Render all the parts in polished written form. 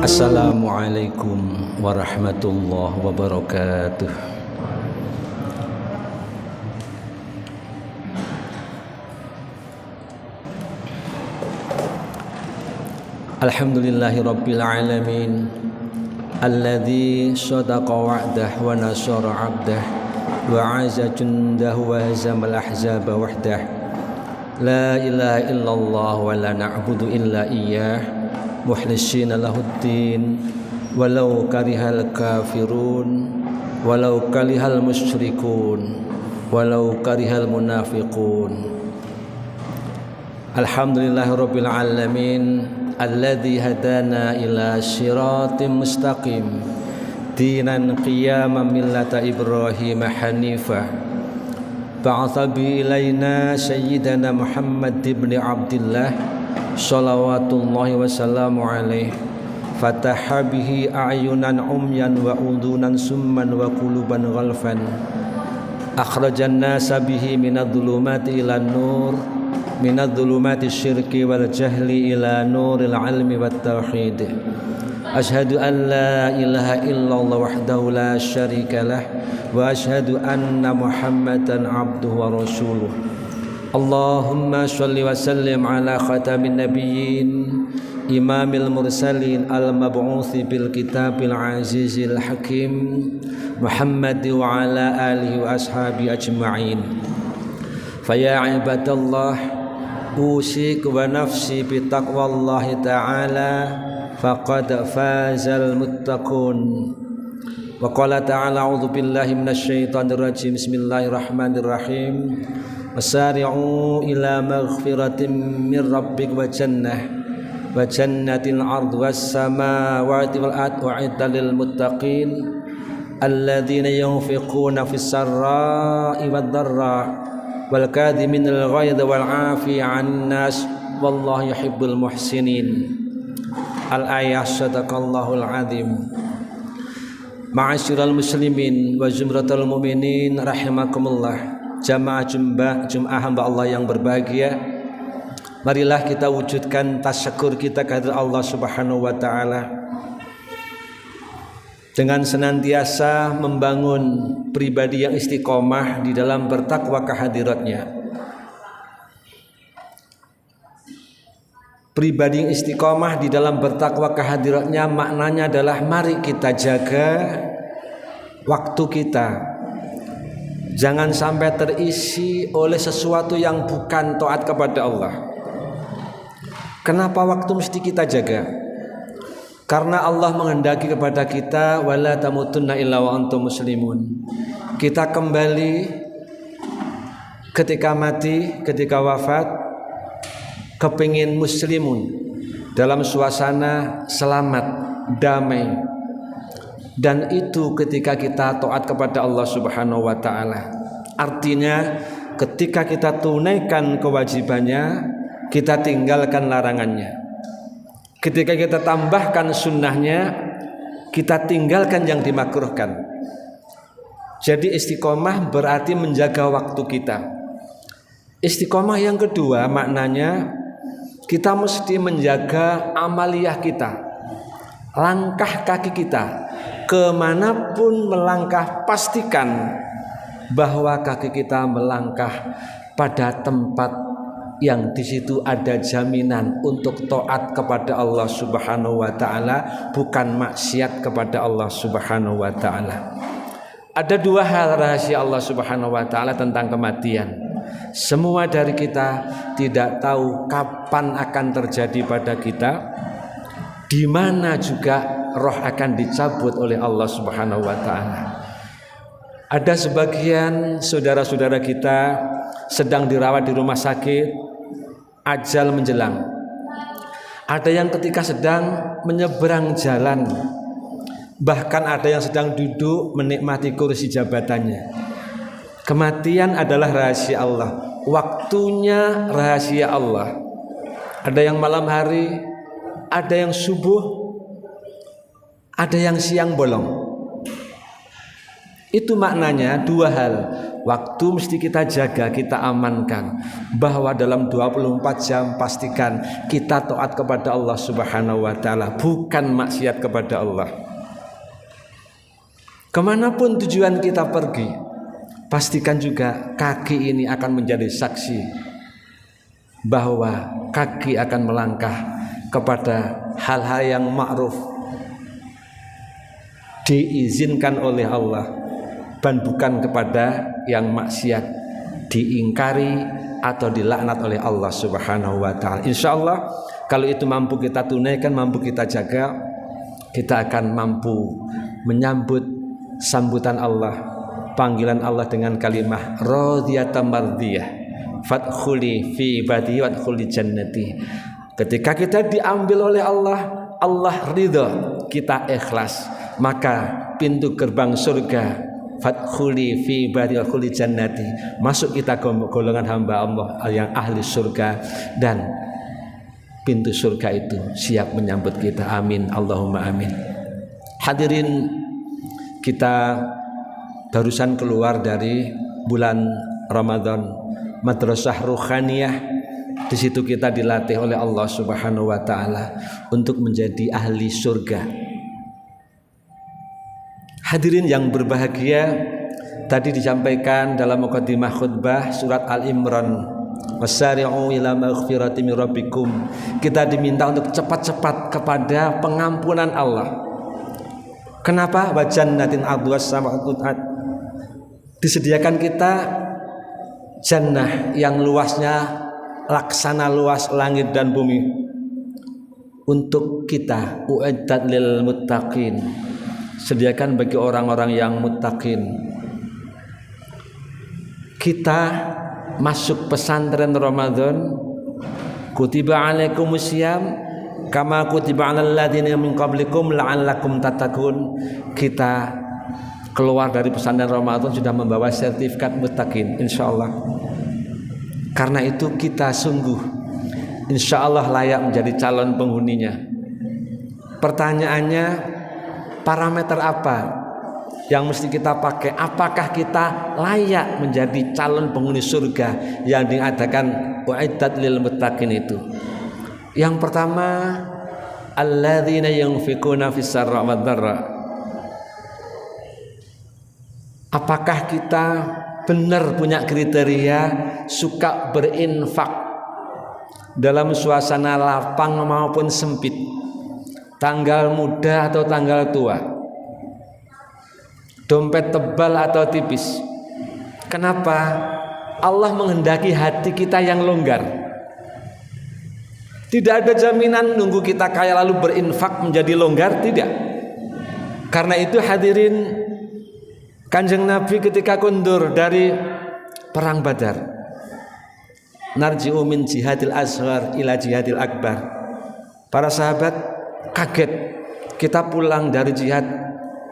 Assalamualaikum warahmatullahi wabarakatuh. Alhamdulillahi rabbil alamin alladzi sadaqa wa'dah wa nasara 'abdah wa 'azza jundahu wa hazamal ahzaba wahdah. La ilaha illallah wa la na'budu illa iyyah mukhlisina lahuddin walau karihal kafirun walau karihal musyrikun walau karihal munafiqun. Alhamdulillahi rabbil alamin alladzi hadana ila siratim mustaqim dinan qiyaman millata Ibrahim hanifah ba'atha bi ilaina sayyidana Muhammad ibn Abdillah salawatullahi wassalamu alaihi fataha bihi a'yunan umyan wa udunan summan wa quluban ghalfan akhrajan nasa bihi minadh-dhulumati ilan nur minadh-dhulumati syirki wal jahli ila nuril ilmi wat tauhid. Asyhadu an la ilaha illallah wahdahu la syarika lah wa asyhadu anna Muhammadan abduhu wa rasuluh. Allahumma sholli wa sallim ala khatamin nabiyyin imamil mursalin al-mab'uthi bil kitabil azizil hakim Muhammad wa ala alihi wa ashabi ajma'in. Faya ibadallah usik wa nafsi bi taqwallahi ta'ala faqad fazal muttaqun. Wa qala ta'ala a'udzu billahi minasyaitonir rajim. Bismillahirrahmanirrahim. Wasari'u ila maghfiratin min rabbik wa jannatil ardi was samawati wal ardi u'iddat lil muttaqin alladzina yunfiquna fis sarra'i wad dharra wal kadhiminal ghaidha wal 'afi 'anil nas wallahu yuhibbul muhsinin. Al-ayah sadaqallahul azim. Ma'asyiral muslimin wa zumratul mu'minin rahimakumullah. Jamaah Jum'ah hamba Allah yang berbahagia, marilah kita wujudkan tasyakur kita kehadirat Allah Subhanahu wa taala dengan senantiasa membangun pribadi yang istiqomah di dalam bertakwa kehadiratnya. Pribadi yang istiqomah di dalam bertakwa kehadiratnya maknanya adalah mari kita jaga waktu kita. Jangan sampai terisi oleh sesuatu yang bukan taat kepada Allah. Kenapa waktu mesti kita jaga? Karena Allah menghendaki kepada kita wala tamutunna illa wa antum muslimun. Kita kembali ketika mati, ketika wafat kepingin muslimun dalam suasana selamat, damai. Dan itu ketika kita taat kepada Allah Subhanahu wa taala. Artinya ketika kita tunaikan kewajibannya, kita tinggalkan larangannya. Ketika kita tambahkan sunnahnya, kita tinggalkan yang dimakruhkan. Jadi istiqomah berarti menjaga waktu kita. Istiqomah yang kedua maknanya kita mesti menjaga amaliyah kita, langkah kaki kita. Kemanapun melangkah, pastikan bahwa kaki kita melangkah pada tempat yang di situ ada jaminan untuk taat kepada Allah Subhanahu wa taala, bukan maksiat kepada Allah Subhanahu wa taala. Ada dua hal rahasia Allah Subhanahu wa taala tentang kematian. Semua dari kita tidak tahu kapan akan terjadi pada kita, di mana juga roh akan dicabut oleh Allah Subhanahu wa taala. Ada sebagian saudara-saudara kita sedang dirawat di rumah sakit, ajal menjelang. Ada yang ketika sedang menyeberang jalan, bahkan ada yang sedang duduk menikmati kursi jabatannya. Kematian adalah rahasia Allah, waktunya rahasia Allah. Ada yang malam hari, ada yang subuh, ada yang siang bolong. Itu maknanya dua hal. Waktu mesti kita jaga, kita amankan, bahwa dalam 24 jam pastikan kita taat kepada Allah Subhanahu wa ta'ala, bukan maksiat kepada Allah. Kemanapun tujuan kita pergi, pastikan juga kaki ini akan menjadi saksi bahwa kaki akan melangkah kepada hal-hal yang ma'ruf, diizinkan oleh Allah, dan bukan kepada yang maksiat, diingkari atau dilaknat oleh Allah Subhanahu wa ta'ala. Insyaallah kalau itu mampu kita tunaikan, mampu kita jaga, kita akan mampu menyambut sambutan Allah, panggilan Allah dengan kalimah radiyatan mardiyah, fadkhuli fi ibadi wadkhuli jannati. Ketika kita diambil oleh Allah, Allah ridha, kita ikhlas, maka pintu gerbang surga, fadkhuli fi ibadi wadkhuli jannati, masuk kita golongan hamba Allah yang ahli surga, dan pintu surga itu siap menyambut kita. Amin, Allahumma amin. Hadirin, kita barusan keluar dari bulan Ramadan, madrasah ruhaniyah. Di situ kita dilatih oleh Allah Subhanahu wa ta'ala untuk menjadi ahli surga. Hadirin yang berbahagia, tadi disampaikan dalam muqaddimah khutbah surat Al-Imran, wasari'u ila maghfirati min rabbikum. Kita diminta untuk cepat-cepat kepada pengampunan Allah. Kenapa? Wa jannatin 'arduhas samawati. Disediakan kita jannah yang luasnya laksana luas langit dan bumi untuk kita, uiddat lil muttaqin, sediakan bagi orang-orang yang muttaqin. Kita masuk pesantren Ramadan, kutiba alaikumusiyam kama kutiba alal ladzina min qablikum la'allakum tattaqun. Kita keluar dari pesantren Ramadan sudah membawa sertifikat muttaqin, insyaallah. Karena itu kita sungguh insyaallah layak menjadi calon penghuninya. Pertanyaannya, parameter apa yang mesti kita pakai? Apakah kita layak menjadi calon penghuni surga yang diadakan uiddat lil muttaqin itu? Yang pertama, alladzina yunfikuna fis sarra wad dharra. Apakah kita benar punya kriteria suka berinfak dalam suasana lapang maupun sempit, tanggal muda atau tanggal tua, dompet tebal atau tipis? Kenapa? Allah menghendaki hati kita yang longgar. Tidak ada jaminan nunggu kita kaya lalu berinfak menjadi longgar, tidak. Karena itu hadirin, Kanjeng Nabi ketika kundur dari perang Badar, narji'u min jihadil asghar ila jihadil akbar. Para sahabat kaget, kita pulang dari jihad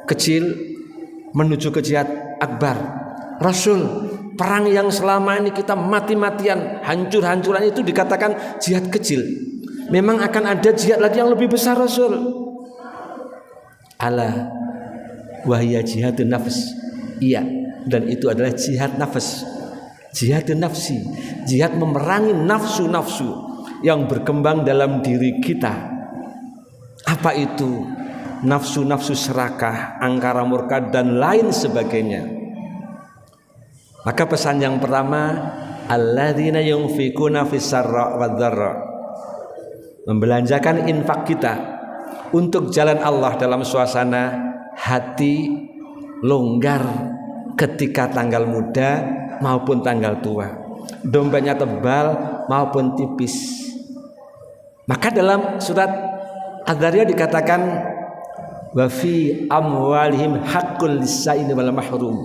kecil menuju ke jihad akbar. Rasul, perang yang selama ini kita mati-matian, hancur-hancuran itu dikatakan jihad kecil. Memang akan ada jihad lagi yang lebih besar, Rasul. Ala wahya jihadun nafs. Iya, dan itu adalah jihad nafas, jihadun nafsi, jihad memerangi nafsu-nafsu yang berkembang dalam diri kita. Apa itu? Nafsu-nafsu serakah, angkara murka dan lain sebagainya. Maka pesan yang pertama, alladzina yunfikuna fis sarra wad dharra, membelanjakan infak kita untuk jalan Allah dalam suasana hati longgar ketika tanggal muda maupun tanggal tua, dompetnya tebal maupun tipis. Maka dalam surat Az-Zariyat dikatakan wa fi amwalihim haqqul lis-sa'ili wal mahrum.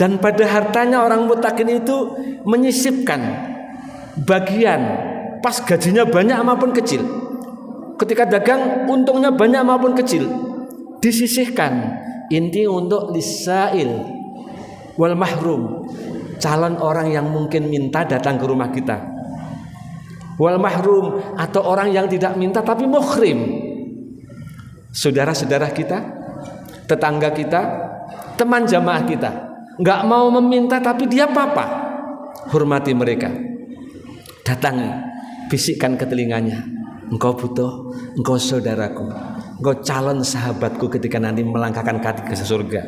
Dan pada hartanya orang muttaqin itu menyisipkan bagian pas gajinya banyak maupun kecil. Ketika dagang untungnya banyak maupun kecil, disisihkan. Inti untuk lisail wal mahrum, calon orang yang mungkin minta datang ke rumah kita, wal mahrum, atau orang yang tidak minta tapi muhrim, saudara-saudara kita, tetangga kita, teman jamaah kita, nggak mau meminta tapi dia papa. Hormati mereka, datangi, bisikkan ke telinganya, engkau butuh, engkau saudaraku, engkau calon sahabatku ketika nanti melangkahkan kaki ke surga.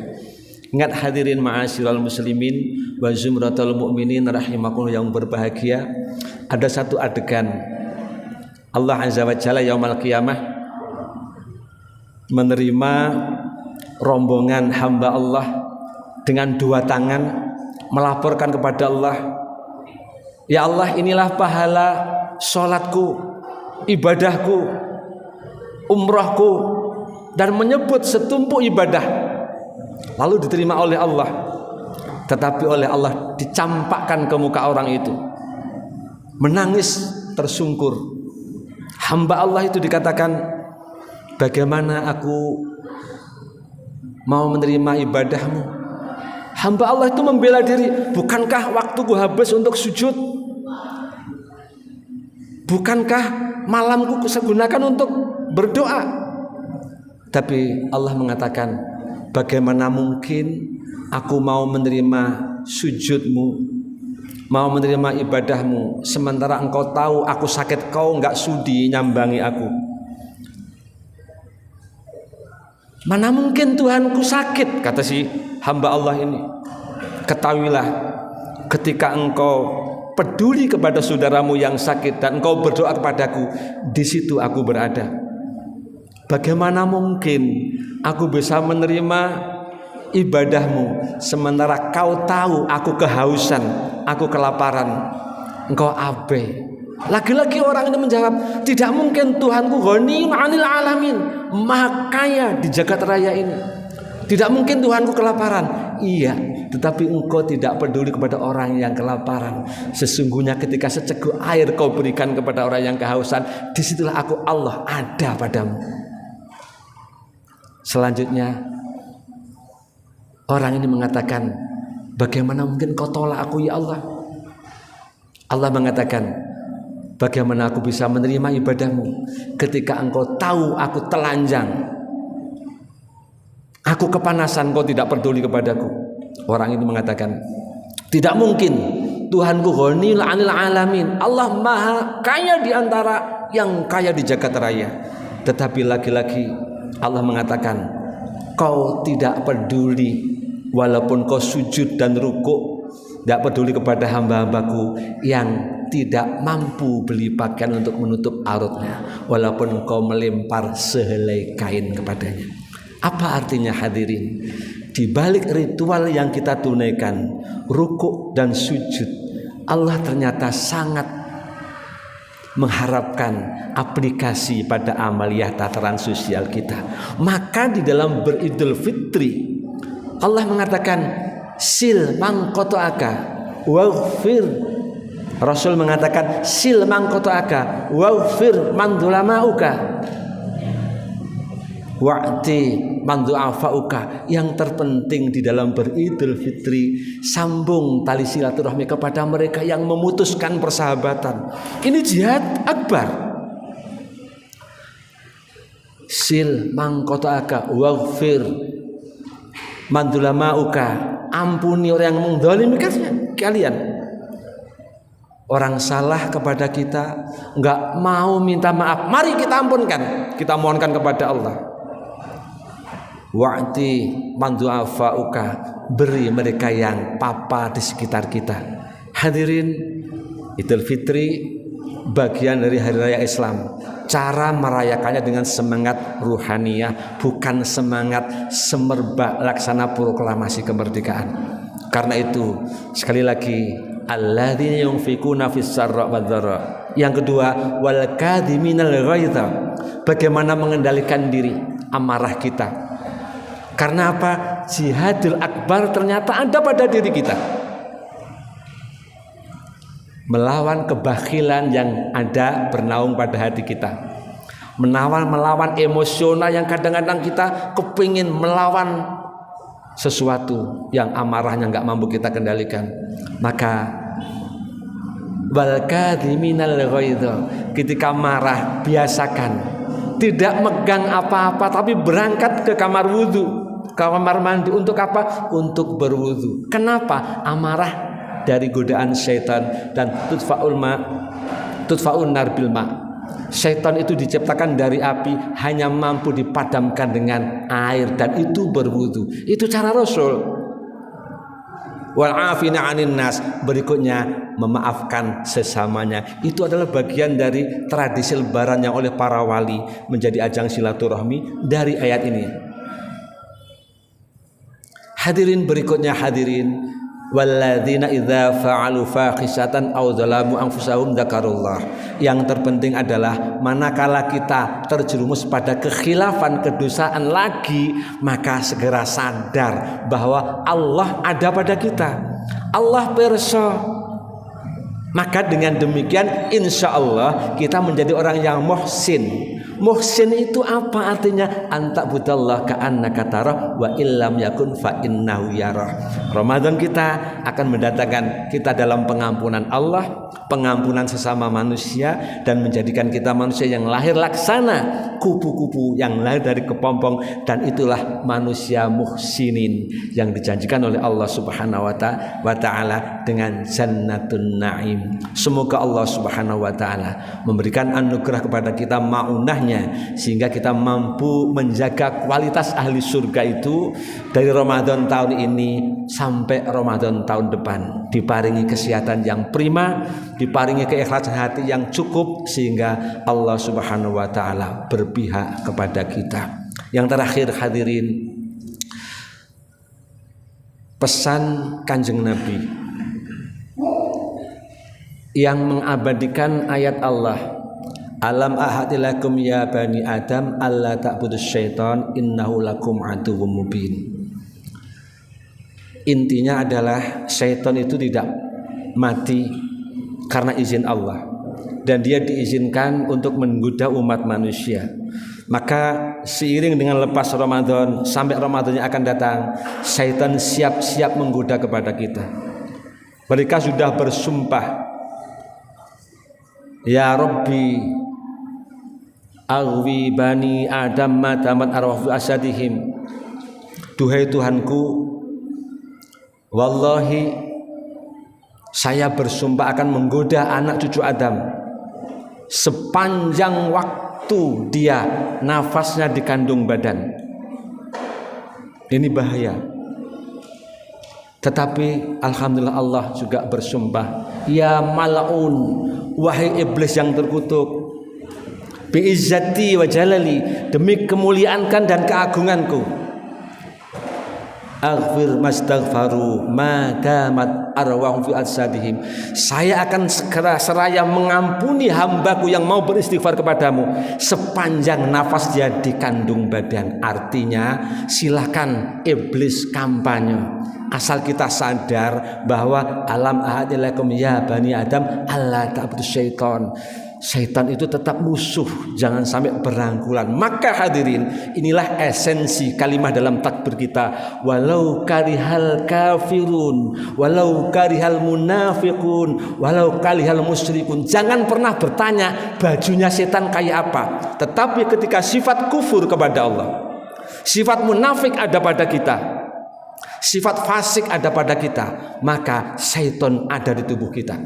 Ingat hadirin ma'asyiral muslimin wa zumratul mu'minin rahimakumullah yang berbahagia, ada satu adegan Allah Azza wa Jalla yaumul qiyamah menerima rombongan hamba Allah dengan dua tangan melaporkan kepada Allah, ya Allah, inilah pahala sholatku, ibadahku, umrahku, dan menyebut setumpuk ibadah. Lalu diterima oleh Allah, tetapi oleh Allah dicampakkan ke muka orang itu, menangis tersungkur. Hamba Allah itu dikatakan, bagaimana aku mau menerima ibadahmu? Hamba Allah itu membela diri, bukankah waktuku habis untuk sujud? Bukankah malamku kugunakan untuk berdoa? Tapi Allah mengatakan, bagaimana mungkin aku mau menerima sujudmu, mau menerima ibadahmu, sementara engkau tahu aku sakit, kau enggak sudi nyambangi aku. Mana mungkin Tuhanku sakit, kata si hamba Allah ini. Ketahuilah, ketika engkau peduli kepada saudaramu yang sakit dan engkau berdoa kepadaku, di situ aku berada. Bagaimana mungkin aku bisa menerima ibadahmu sementara kau tahu aku kehausan, aku kelaparan, engkau abai. Lagi-lagi orang ini menjawab, tidak mungkin Tuhanku ghaniyun 'anil alamin, maha kaya di jagat raya ini. Tidak mungkin Tuhanku kelaparan. Iya, tetapi engkau tidak peduli kepada orang yang kelaparan. Sesungguhnya ketika seceguk air kau berikan kepada orang yang kehausan, disitulah aku Allah ada padamu. Selanjutnya orang ini mengatakan, bagaimana mungkin kau tolak aku ya Allah? Allah mengatakan, bagaimana aku bisa menerima ibadahmu ketika engkau tahu aku telanjang, aku kepanasan, kau tidak peduli kepadaku. Orang ini mengatakan, tidak mungkin, Tuhanku ghaniyun 'anil alamin, Allah maha kaya di antara yang kaya di jagat raya. Tetapi lagi-lagi Allah mengatakan, kau tidak peduli, walaupun kau sujud dan rukuk, tidak peduli kepada hamba-hambaku yang tidak mampu beli pakaian untuk menutup auratnya, walaupun kau melempar sehelai kain kepadanya. Apa artinya hadirin? Di balik ritual yang kita tunaikan, rukuk dan sujud, Allah ternyata sangat mengharapkan aplikasi pada amaliyah tataran sosial kita. Maka di dalam beridul fitri Allah mengatakan, sil man qata'aka waghfir. Rasul mengatakan, sil man qata'aka waghfir man dhulamauka wa'ti man du'afauka. Yang terpenting di dalam beridul fitri, sambung tali silaturahmi kepada mereka yang memutuskan persahabatan. Ini jihad akbar. Sil man qata'aka waghfir man du'lamauka, ampuni orang yang mendolimi kalian. Orang salah kepada kita, enggak mau minta maaf, mari kita ampunkan, kita mohonkan kepada Allah. Wa'ti man du'afauka, beri mereka yang papa di sekitar kita. Hadirin, Idul Fitri bagian dari hari raya Islam. Cara merayakannya dengan semangat ruhaniyah, bukan semangat semerbak laksana proklamasi kemerdekaan. Karena itu sekali lagi, alladzina yunfikuna fis sarra wadzarra. Yang kedua, wal kadhiminal ghaidha, bagaimana mengendalikan diri amarah kita. Karena apa? Jihadul akbar ternyata ada pada diri kita. Melawan kebakhilan yang ada bernaung pada hati kita, melawan emosional yang kadang-kadang kita kepingin melawan sesuatu yang amarahnya nggak mampu kita kendalikan. Maka wal kadhiminal ghaidha, ketika marah biasakan tidak megang apa-apa tapi berangkat ke kamar wudhu, kamar mandi untuk apa? Untuk berwudu. Kenapa? Amarah dari godaan syaitan. Dan tudfa'un nar bil ma. Syaitan itu diciptakan dari api, hanya mampu dipadamkan dengan air, dan itu berwudu. Itu cara Rasul. Wal afina 'anin nas, berikutnya memaafkan sesamanya. Itu adalah bagian dari tradisi lebaran yang oleh para wali menjadi ajang silaturahmi dari ayat ini. Hadirin, berikutnya hadirin, walladzina idza fa'alu fahisatan aw dzalamu anfusahum dzakarullah. Yang terpenting adalah manakala kita terjerumus pada kekhilafan, kedosaan lagi, maka segera sadar bahwa Allah ada pada kita. Allah pirsa. Maka dengan demikian insya Allah kita menjadi orang yang muhsin. Muhsin itu apa artinya? Antakbudallah ka'annaka tarah wa illam yakun fa innahu yarah. Ramadan kita akan mendatangkan kita dalam pengampunan Allah, pengampunan sesama manusia, dan menjadikan kita manusia yang lahir laksana kupu-kupu yang lahir dari kepompong, dan itulah manusia muhsinin yang dijanjikan oleh Allah Subhanahu wa taala dengan jannatun naim. Semoga Allah Subhanahu wa taala memberikan anugerah kepada kita maunahnya sehingga kita mampu menjaga kualitas ahli surga itu dari Ramadan tahun ini sampai Ramadan tahun depan. Diparingi kesehatan yang prima, diparingi keikhlasan hati yang cukup, sehingga Allah Subhanahu wa taala berpihak kepada kita. Yang terakhir hadirin, pesan Kanjeng Nabi yang mengabadikan ayat Allah, alam ahadilakum ya bani adam alla ta'budus syaitan innahu lakum aduwwum mubin. Intinya adalah syaitan itu tidak mati karena izin Allah, dan dia diizinkan untuk menggoda umat manusia. Maka seiring dengan lepas Ramadan sampai Ramadannya akan datang, syaitan siap-siap menggoda kepada kita. Mereka sudah bersumpah, ya Rabbi aghwi bani adam madamat arwahu asadihim. Duhai Tuhanku, wallahi saya bersumpah akan menggoda anak cucu Adam sepanjang waktu dia nafasnya di kandung badan. Ini bahaya. Tetapi alhamdulillah Allah juga bersumpah, ya mal'un, wahai iblis yang terkutuk, bi'izzati wa jalali, demi kemuliaankan dan keagunganku, aghfir mastaghfaru ma damat arwahum fi ajsadihim, saya akan segera seraya mengampuni hambaku yang mau beristighfar kepadamu sepanjang nafas dia di kandung badan. Artinya silakan iblis kampanye, asal kita sadar bahwa alam ahadilakum ya bani adam alla ta'budus syaitan. Syaitan itu tetap musuh, jangan sampai berangkulan. Maka hadirin, inilah esensi kalimat dalam takbir kita, walau karihal kafirun, walau karihal munafiqun, walau karihal musyrikun. Jangan pernah bertanya bajunya setan kayak apa, tetapi ketika sifat kufur kepada Allah, sifat munafik ada pada kita, sifat fasik ada pada kita, maka syaitan ada di tubuh kita.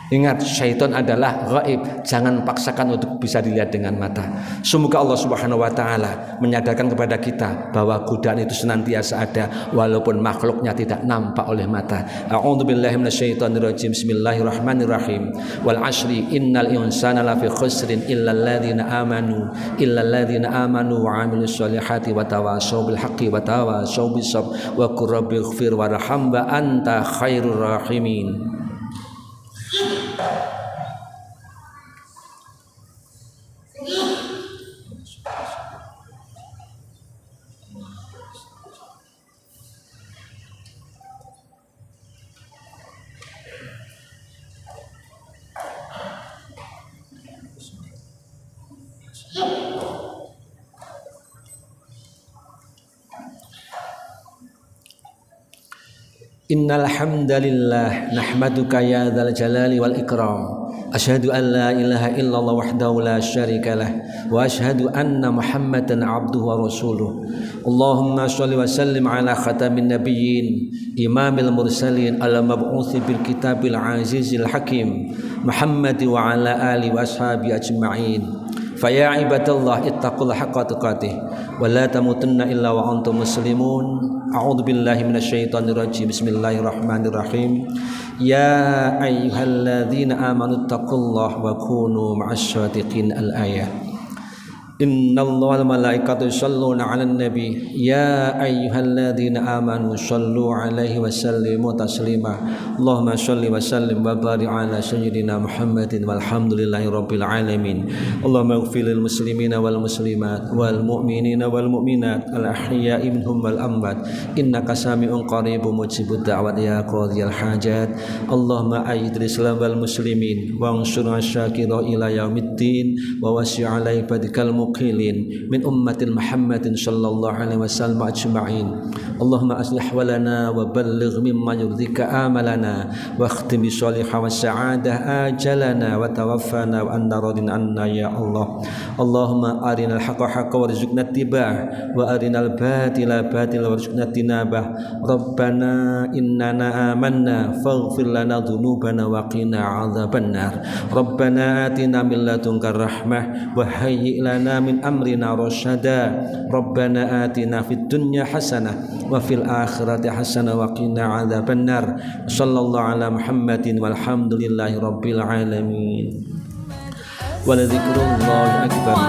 Ingat, syaitan adalah gaib, jangan paksakan untuk bisa dilihat dengan mata. Semoga Allah Subhanahu wa taala menyadarkan kepada kita bahwa godaan itu senantiasa ada walaupun makhluknya tidak nampak oleh mata. A'udzubillahi minasyaitonirrajim. Bismillahirrahmanirrahim. Wal 'ashri innal insana lafi khusrin illal ladzina amanu wa 'amilus solihati wa tawashaw bil haqqi wa tawashaw bis sabr wa qur rabbighfir warham wa anta khairur rahimin. Innal hamdalillah nahmaduka ya dzal jalali wal ikram. Asyhadu an la ilaha illallah wahdahu la syarikalah wa asyhadu anna Muhammadan abduhu wa rasuluh. Allahumma shalli wa sallim ala khatamin nabiyyin imamil mursalin al mab'uts bil kitabil azizil hakim Muhammad wa ala alihi wa ashabi ajma'in. Faya ibadallah ittaqul haqqa tuqatih wa la tamutunna illa wa antum muslimun. A'udzu billahi minasyaitonir rajim. Bismillahirrahmanirrahim. Ya ayyuhalladzina amanu taqullaha wa kunu ma'asyadiqin. Al-ayah. Innallaha wal malaikatahu yusholluna 'alan nabi ya ayyuhalladzina amanu shallu 'alaihi wa sallimu taslima. Allahumma shalli wa sallim wa barik 'ala sayyidina Muhammadin walhamdulillahi rabbil alamin. Allahumma ighfir lil muslimina wal muslimat wal mu'minina wal mu'minat al ahya'i minhum wal amwat innaka sami'un qaribun mujibud da'wat ya qadhiyal hajat. Allahumma ayyidil islam wal muslimin wa ansur asyakira ila yaumiddin wa wasi' 'ala ibadikal muqilin min ummatil Muhammadin sallallahu alaihi wasallam ajma'in. Allahumma aslih walana wa balligh mimma yurdika amalana wa akhtim bi shalihah wa sa'adah ajalana wa tawaffana wa anta radin anna ya Allah. Allahumma arinal haqqa haqqan warzuqna ittiba'ah wa arinal batila batilan warzuqna tinabah. Rabbana innana amanna faghfir lana dhunubana wa qina adzabannar. Rabbana atina min ladunka rahmah wa hayyi' lana min amrina rasyada. Rabbana atina fid dunya hasanah wa fil akhirati hasanah wa qina adzabannar. Sallallahu ala Muhammadin walhamdulillahi rabbil alamin. Wa la dzikrullahi akbar.